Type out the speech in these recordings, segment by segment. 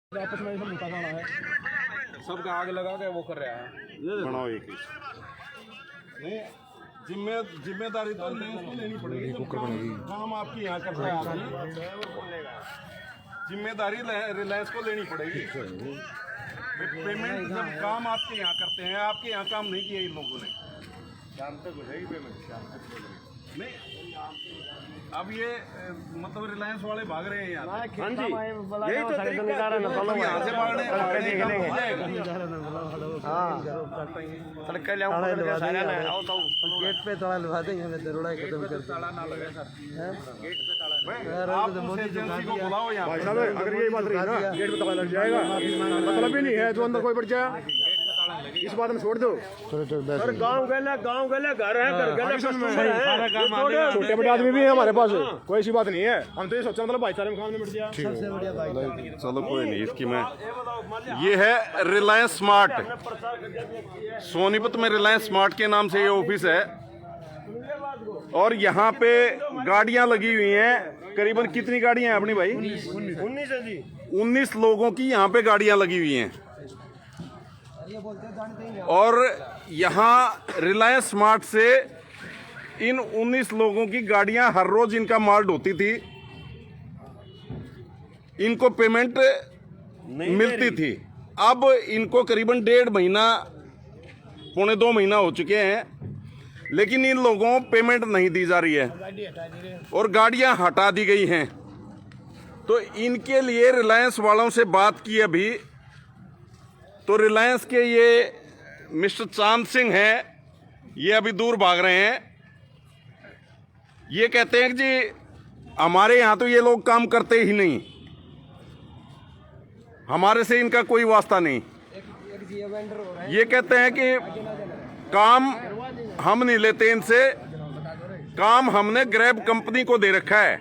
आपस में सब लूटा खाना है, सबका आग लगा के वो कर रहा है। बनाओ एक नहीं, जिम्मेदारी तो लेनी पड़ेगी। काम आपकी यहाँ करता है आदमी, जिम्मेदारी रिलायंस को लेनी पड़ेगी। पेमेंट जब काम आपके यहाँ करते हैं, आपके यहाँ काम नहीं किया इन लोगों ने, शाम तक हो जाएगी पेमेंट, शाम तक नहीं। अब ये मतलब रिलायंस वाले भाग रहे हैं यार। हाँ जी, यही तो तरीका है ना। यहाँ से भागने तड़के ले गेट पे ताला लगा देंगे, हमें दरोड़ा खत्म कर ताला ना लगे सर, गेट पे ताला। आप उस एजेंसी को बुलाओ यहाँ। भाई साहब अगर ये बात रही ना गेट पे ताला लग जाएगा, मतलब ही नहीं है जो अंदर कोई बढ़ जाए, इस बात में छोड़ दो। सर गांव गले घर है, घर गले छोटे बड़े आदमी भी है हमारे पास, कोई ऐसी बात नहीं है। हम तो ये सोचा मतलब भाईचारे में काम नहीं मिट गया। सबसे बढ़िया बाइक। चलो कोई नहीं, इसकी मैं ये है रिलायंस स्मार्ट, सोनीपत में रिलायंस स्मार्ट के नाम से ये ऑफिस है। और यहाँ पे गाड़ियां लगी हुई हैं, करीबन कितनी गाड़ियां हैं अपनी भाई? 19 है जी। 19 लोगों की यहाँ पे गाड़ियां लगी हुई हैं। और यहाँ रिलायंस स्मार्ट से इन 19 लोगों की गाड़ियां हर रोज इनका माल ढोती थी, इनको पेमेंट मिलती थी। अब इनको करीबन 1.5 महीना, पौने 2 महीना हो चुके हैं, लेकिन इन लोगों को पेमेंट नहीं दी जा रही है और गाड़ियां हटा दी गई हैं। तो इनके लिए रिलायंस वालों से बात की अभी, तो रिलायंस के ये मिस्टर चांद सिंह हैं, ये अभी दूर भाग रहे हैं। ये कहते हैं कि जी हमारे यहाँ तो ये लोग काम करते ही नहीं, हमारे से इनका कोई वास्ता नहीं। ये कहते हैं कि काम हम नहीं लेते इनसे, काम हमने ग्रैब कंपनी को दे रखा है,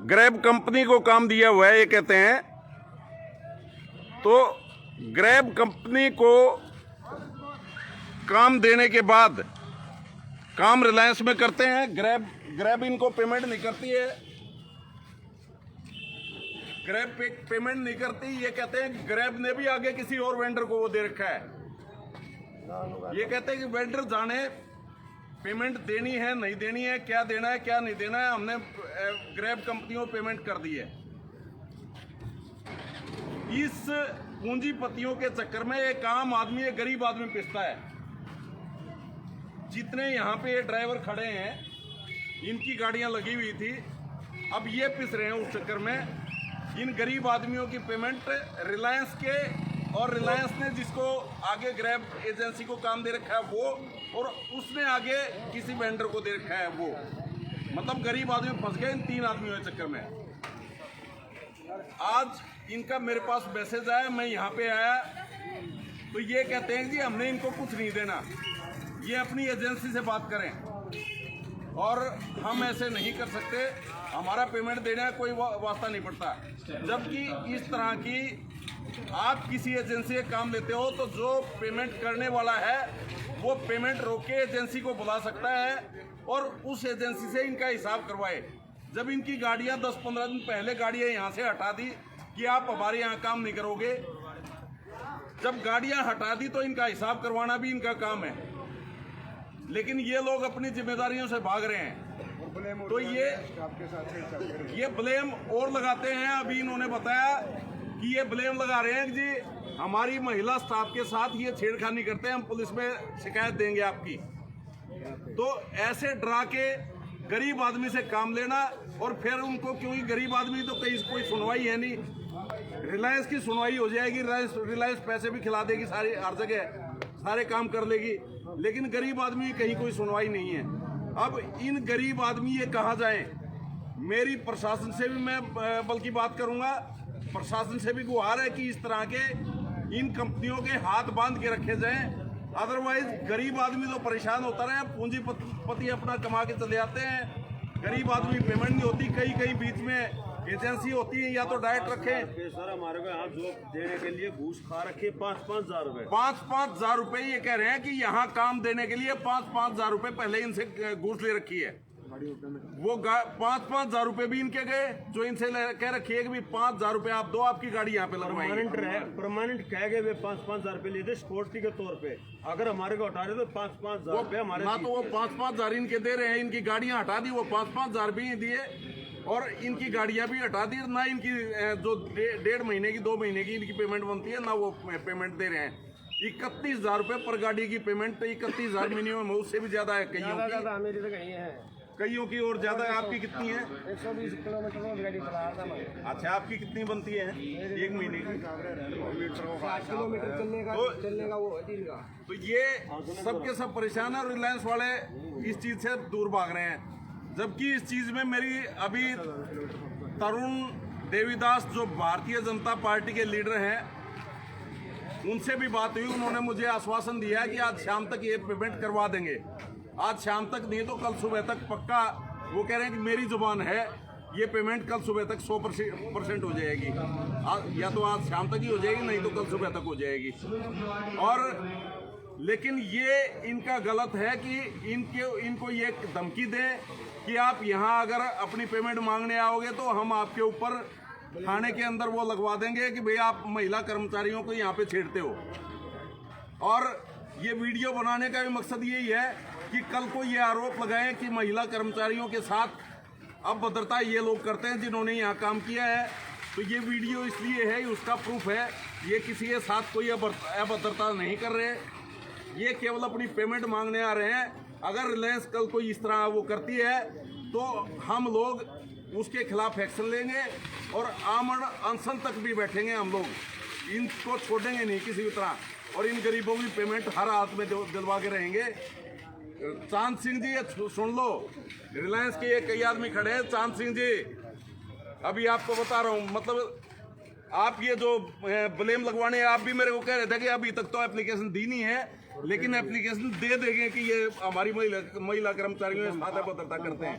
ग्रैब कंपनी को काम दिया हुआ है ये कहते हैं। तो ग्रैब कंपनी को काम देने के बाद काम रिलायंस में करते हैं, ग्रैब इनको पेमेंट नहीं करती है, ग्रैब पेमेंट नहीं करती। ये कहते हैं ग्रैब ने भी आगे किसी और वेंडर को वो दे रखा है। ये कहते हैं कि वेंडर जाने पेमेंट देनी है नहीं देनी है, क्या देना है क्या नहीं देना है, हमने ग्रैब कंपनियों को पेमेंट कर दी है। इस पूंजीपतियों के चक्कर में एक आम आदमी, एक गरीब आदमी पिसता है। जितने यहाँ पे ये ड्राइवर खड़े हैं, इनकी गाड़ियां लगी हुई थी, अब ये पिस रहे हैं उस चक्कर में। इन गरीब आदमियों की पेमेंट रिलायंस के, और रिलायंस ने जिसको आगे ग्रैब एजेंसी को काम दे रखा है वो, और उसने आगे किसी वेंडर को दे रखा है वो। मतलब गरीब आदमी फंस गए इन 3 आदमियों के चक्कर में। आज इनका मेरे पास मैसेज आया, मैं यहाँ पे आया, तो ये कहते हैं कि हमने इनको कुछ नहीं देना, ये अपनी एजेंसी से बात करें और हम ऐसे नहीं कर सकते, हमारा पेमेंट देने का कोई वास्ता नहीं पड़ता। जबकि इस तरह की आप किसी एजेंसी से काम लेते हो तो जो पेमेंट करने वाला है वो पेमेंट रोक के एजेंसी को बुला सकता है और उस एजेंसी से इनका हिसाब करवाए। जब इनकी गाड़ियां 10-15 दिन पहले गाड़ियां यहाँ से हटा दी कि आप हमारे यहाँ काम नहीं करोगे, जब गाड़ियां हटा दी तो इनका हिसाब करवाना भी इनका काम है। लेकिन ये लोग अपनी जिम्मेदारियों से भाग रहे हैं, तो ये ब्लेम और लगाते हैं। अभी इन्होंने बताया कि ये ब्लेम लगा रहे हैं कि जी हमारी महिला स्टाफ के साथ ये छेड़खानी करते हैं, हम पुलिस में शिकायत देंगे आपकी। तो ऐसे डरा के गरीब आदमी से काम लेना, और फिर उनको, क्योंकि गरीब आदमी तो कहीं कोई सुनवाई है नहीं, रिलायंस की सुनवाई हो जाएगी, रिलायंस पैसे भी खिला देगी, सारी हर जगह सारे काम कर लेगी, लेकिन गरीब आदमी कहीं कोई सुनवाई नहीं है। अब इन गरीब आदमी ये कहा जाए, मेरी प्रशासन से भी मैं बल्कि बात करूंगा, प्रशासन से भी गुहार है कि इस तरह के इन कंपनियों के हाथ बांध के रखे जाएं, अदरवाइज गरीब आदमी तो परेशान होता रहे। पूंजीपति अपना कमा के चले जाते हैं, गरीब आदमी पेमेंट नहीं होती, कहीं बीच में एजेंसी होती है, या तो डायरेक्ट रखें। सर हमारे को यहाँ जॉब देने के लिए घूस खा रखे 5-5 हजार रुपए, 5-5 हजार रुपए। ये कह रहे हैं कि यहाँ काम देने के लिए 5-5 हजार रुपए पहले इनसे घूस ले रखी है। वो 5,000 रुपए भी इनके गए, जो इनसे कह रखी है कि भी 5,000 रुपए आप दो, आपकी गाड़ी यहाँ पे लगवाएंगे। परमानेंट कह गए वे 5,000 रुपए लेते सिक्योरिटी के तौर पे, अगर हमारे को हटा रहे तो 5,000 रुपए हमारे ना तो वो 5,000 इनके दे रहे हैं, इनकी गाड़ियां हटा दी, वो 5,000 भी दिए और इनकी गाड़ियां भी हटा दी, ना इनकी जो 1.5 महीने की 2 महीने की इनकी पेमेंट बनती है ना वो पेमेंट दे रहे हैं। 31,000 रुपए पर गाड़ी की पेमेंट, 31,000 मिनिमम, उससे भी ज्यादा है कईयों की, कईयों की और ज्यादा है। आपकी कितनी है? 120 किलोमीटर रोज गाड़ी चला रहा था मैं। अच्छा, आपकी कितनी बनती है एक महीने की? 60 किलोमीटर चलने का वो दिन का। तो ये सबके सब परेशान है और रिलायंस वाले इस चीज से दूर भाग रहे हैं, जबकि इस चीज में मेरी अभी तरुण देवीदास जो भारतीय जनता पार्टी के लीडर हैं उनसे भी बात हुई। उन्होंने मुझे आश्वासन दिया कि आज शाम तक ये पेमेंट करवा देंगे। आज शाम तक नहीं तो कल सुबह तक पक्का, वो कह रहे हैं कि मेरी जुबान है, ये पेमेंट कल सुबह तक 100% हो जाएगी। या तो आज शाम तक ही हो जाएगी, नहीं तो कल सुबह तक हो जाएगी। और लेकिन ये इनका गलत है कि इनको ये धमकी दे कि आप यहाँ अगर अपनी पेमेंट मांगने आओगे तो हम आपके ऊपर थाने के अंदर वो लगवा देंगे कि भाई आप महिला कर्मचारियों को यहाँ पे छेड़ते हो। और ये वीडियो बनाने का भी मकसद यही है कि कल को ये आरोप लगाएं कि महिला कर्मचारियों के साथ अभद्रता ये लोग करते हैं जिन्होंने यहाँ काम किया है। तो ये वीडियो इसलिए है, उसका प्रूफ है, ये किसी के साथ कोई अभद्रता नहीं कर रहे, ये केवल अपनी पेमेंट मांगने आ रहे हैं। अगर रिलायंस कल कोई इस तरह वो करती है तो हम लोग उसके खिलाफ एक्शन लेंगे और आमरण अनशन तक भी बैठेंगे। हम लोग इनको छोड़ेंगे नहीं किसी भी तरह, और इन गरीबों की पेमेंट हर हाथ में दिलवा के रहेंगे। चांद सिंह जी, ये सुन लो, रिलायंस के ये कई आदमी खड़े हैं। चांद सिंह जी, अभी आपको बता रहा हूँ, मतलब आप ये जो ब्लेम लगवाने, आप भी मेरे को कह रहे थे कि अभी तक तो एप्लीकेशन दी नहीं है, लेकिन एप्लीकेशन दे देंगे कि ये हमारी महिला कर्मचारियों के साथ अभद्रता करते हैं।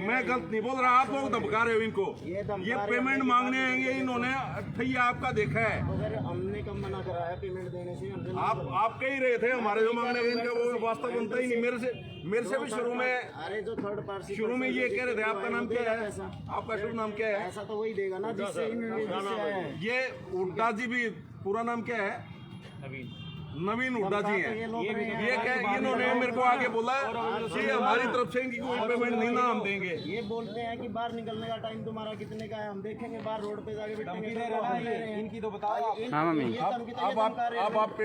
मैं गलत नहीं बोल रहा, आप लोग धमका रहे हो इनको। ये पेमेंट मांगने आएंगे, इन्होंने ठैया आपका देखा है। हमने कब मना कराया पेमेंट देने से? आप कह ही रहे थे हमारे जो मांगने गए इनका वो वास्ता बनता ही नहीं। मेरे से भी शुरू में ये कह रहे थे। आपका नाम क्या है? आपका शुभ नाम क्या है? ऐसा तो वही देगा ना जिससे ये हुड्डा जी भी, पूरा नाम क्या है? नवीन हुड्डा जी हैं। ये इन्होंने मेरे को आगे बोला कि हमारी तरफ से इनकी कोई पेमेंट नहीं ना हम देंगे। ये बोलते हैं कि बाहर निकलने का टाइम तुम्हारा कितने का है, हम देखेंगे बाहर रोड पे जाके बैठेंगे। इनकी तो बताओ। हाँ मम्मी, अब आप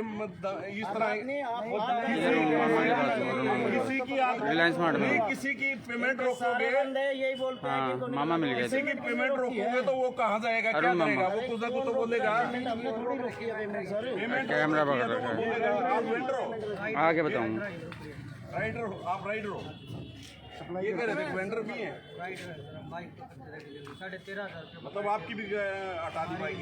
इस तरह किसी की पेमेंट रोकोगे, यही बोलते हैं कि मामा मिल गए, किसी की पेमेंट रोकोगे तो वो कहाँ जाएगा, क्या करेगा? वो कुछ ना कुछ तो बोलेगा। हमने थोड़ी रोकी है पेमेंट सर। कैमरा पकड़ रखा है, आप वेंडर हो, आगे बताऊँ। राइडर हो, आप राइडर हो। ये कह रहे थे वेंडर भी हैं, 13,500 मतलब आपकी भी हटा दी बाइक?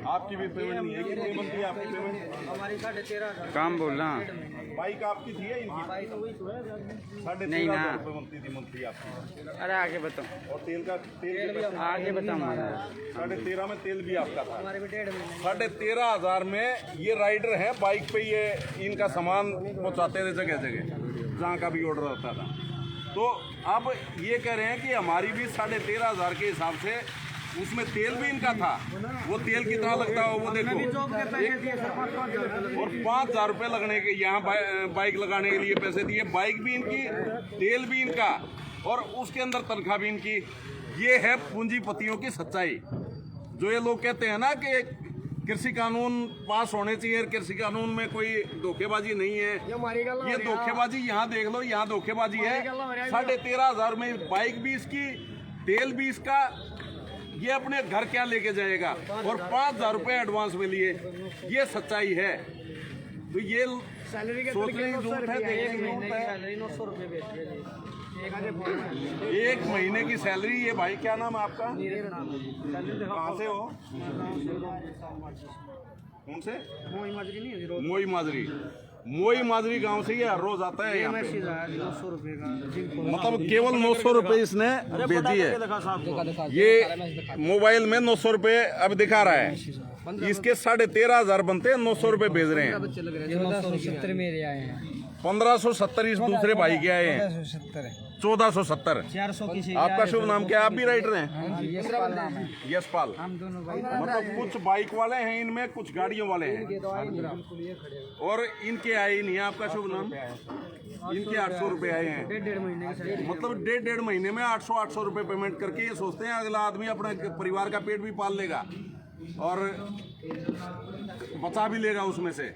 आपकी भी पेमेंट नहीं है? कितनी बनती है आपकी पेमेंट? हमारी 13,500 काम बोलना। बाइक आपकी थी या इनकी? 13,500 रुपये बनती थी मंथली आपकी। अरे आगे बताओ, और तेल के आगे बताओ। 13,500 में तेल भी आपका था। हमारे भी 1.5 महीने 13,500 में ये राइडर हैं, बाइक पे ये इनका सामान पहुंचाते थे जगह जगह जहाँ का भी ऑर्डर आता था। तो अब ये कह रहे हैं कि हमारी भी 13,500 के हिसाब से उसमें तेल भी इनका था। वो तेल कितना लगता हो वो देखो, और 5,000 रुपये लगने के यहाँ बाइक लगाने के लिए पैसे दिए। बाइक भी इनकी, तेल भी इनका, और उसके अंदर तनख्वाह भी इनकी। ये है पूंजीपतियों की सच्चाई। जो ये लोग कहते हैं ना कि कृषि कानून पास होने चाहिए, कृषि कानून में कोई धोखेबाजी नहीं है, ये धोखेबाजी यहाँ देख लो, यहाँ धोखेबाजी है। 13,500 में बाइक भी इसकी, तेल भी इसका, ये अपने घर क्या लेके जाएगा, और 5,000 रुपये एडवांस में लिए। ये सच्चाई है। तो ये सोचने की जरूरत है, देखने की जरूरत है। 900 रुपये बेच रहे थे। एक महीने की सैलरी। ये भाई क्या नाम है आपका? कहाँ से हो? कौन से? मोई माजरी गांव से ये हर रोज आता है यहाँ पे। 900 रुपये का मतलब केवल 900 रुपये इसने भेजी है। ये मोबाइल में 900 रुपये अब दिखा रहा है। इसके 13,500 बनते हैं, 900 रुपये भेज रहे हैं। 970 मेरे आए हैं। 1570 इस दूसरे भाई के आए हैं, 1470। 400 किसी आपका शुभ नाम क्या है? आप भी राइटर हैं? यशपाल नाम है। यशपाल। हम दोनों भाई। मतलब कुछ बाइक वाले हैं इनमें, कुछ गाड़ियों वाले हैं, और इनके आए नहीं है। आपका शुभ नाम? इनके 800 रुपए आए हैं। 1.5 महीने के मतलब 1.5 महीने में 800 रुपए पेमेंट करके ये सोचते हैं अगला आदमी अपने परिवार का पेट भी पाल लेगा और बचा भी लेगा उसमें से।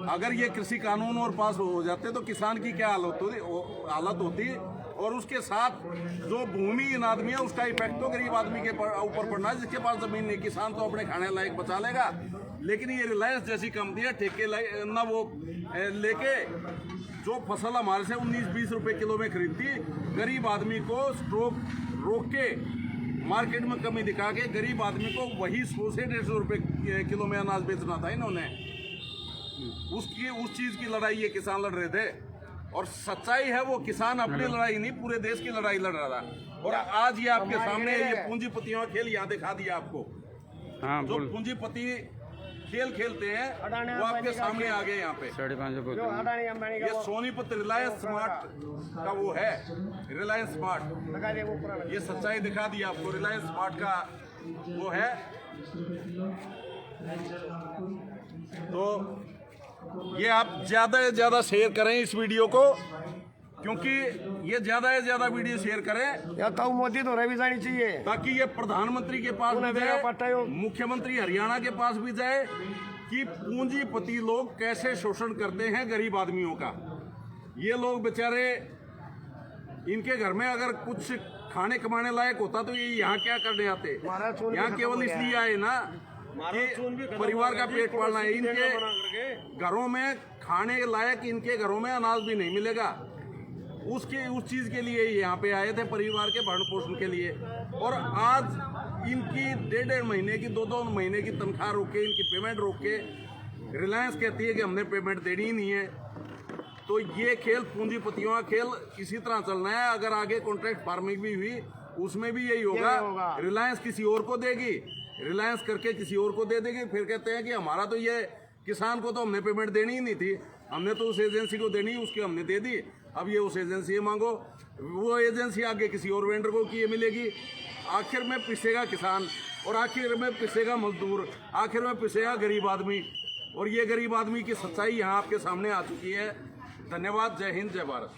अगर ये कृषि कानून और पास हो जाते तो किसान की क्या हालत होती, और उसके साथ जो भूमिहीन आदमी है उसका इफेक्ट तो गरीब आदमी के ऊपर पड़ना है, जिसके पास जमीन नहीं। किसान तो अपने खाने लायक बचा लेगा, लेकिन ये रिलायंस जैसी कंपनियां ठेके ना वो लेके जो फसल हमारे से 19-20 रुपए किलो में खरीदती, गरीब आदमी को स्टॉक रोक के मार्केट में कमी दिखा के गरीब आदमी को वही 100 से 150 रुपए किलो में अनाज बेचना था इन्होंने। उस चीज की लड़ाई ये किसान लड़ रहे थे, और सच्चाई है वो किसान अपनी लड़ाई नहीं पूरे देश की लड़ाई लड़ रहा था। और आज ये आपके सामने ये पूंजीपतियों का खेल यहाँ दिखा दिया आपको। हाँ, जो पूंजीपति खेल खेलते हैं वो आपके सामने आ गए यहाँ पे। 5.5 ये सोनीपत रिलायंस स्मार्ट का वो है, रिलायंस स्मार्ट। ये सच्चाई दिखा दी आपको, रिलायंस स्मार्ट का वो है। तो ये आप ज्यादा से ज्यादा शेयर करें इस वीडियो को, क्योंकि ये ज्यादा से ज्यादा वीडियो शेयर करें या तो मोदी तो रवि जानी चाहिए, ताकि ये प्रधानमंत्री के पास भी जाए, मुख्यमंत्री हरियाणा के पास भी जाए कि पूंजीपति लोग कैसे शोषण करते हैं गरीब आदमियों का। ये लोग बेचारे, इनके घर में अगर कुछ खाने कमाने लायक होता तो ये यहाँ क्या करने आते? यहाँ केवल इसलिए आए ना कि परिवार का पेट पालना है। इनके घरों में खाने लायक, इनके घरों में अनाज भी नहीं मिलेगा, उस चीज के लिए यहाँ पे आए थे, परिवार के भरण पोषण के लिए। और आज इनकी 1.5 महीने की 2-2 महीने की तनख्वाह रोक के, इनकी पेमेंट रोक के रिलायंस कहती है कि हमने पेमेंट देनी ही नहीं है। तो ये खेल पूंजीपतियों का खेल इसी तरह चलना है। अगर आगे कॉन्ट्रैक्ट फार्मिंग भी हुई उसमें भी यही होगा, रिलायंस किसी और को देगी, रिलायंस करके किसी और को दे देगी, फिर कहते हैं कि हमारा तो ये किसान को तो हमने पेमेंट देनी ही नहीं थी, हमने तो उस एजेंसी को देनी, उसकी हमने दे दी, अब ये उस एजेंसी मांगो, वो एजेंसी आगे किसी और वेंडर को की मिलेगी। आखिर में पिसेगा किसान, और आखिर में पिसेगा मजदूर, आखिर में पिसेगा गरीब आदमी। और ये गरीब आदमी की सच्चाई यहाँ आपके सामने आ चुकी है। धन्यवाद। जय हिंद, जय भारत।